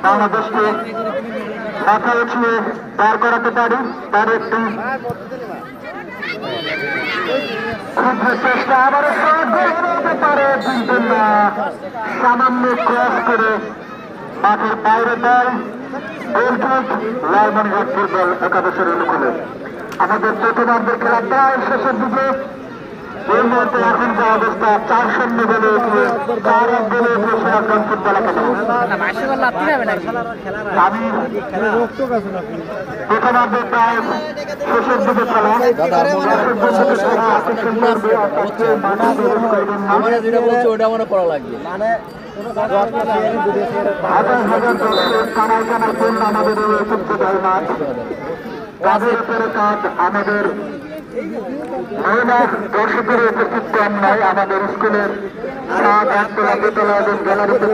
বাংলাদেশকে মাথা উঠিয়ে দাঁড় করাতে পারি তার একটি ক্ষুদ্র চেষ্টা আবারও হতে পারে, কিন্তু না, সামান্য ক্রস করে মাঠের বাইরে দেয় গোলকিক লালমনিরহাট ফুটবল একাদশের অনুকূলে। আমাদের প্রথমার্ধের খেলা প্রায় শেষের দিকে। এই মুহূর্তে এখন যে অবস্থা 4-0 গোলে উঠে 4-1 গোলে উঠে সোনারগাঁও ফুটবল একাদশ। আমি প্রথমার্ধের প্রায় শেষের দিকে খেলা যেটা বলছে ওটা মনে করা লাগবে, মানে হাজার হাজার দর্শক কানায় কানায় পূর্ণ আমাদের এই ঐতিহ্যবাহী মাঠ। কাজের উপরে কাজ আমাদের মহিলা দর্শকের উপস্থিত কম নয়। আমাদের স্কুলের ছাদ, একতলা, দোতলা এবং গ্যালারিতে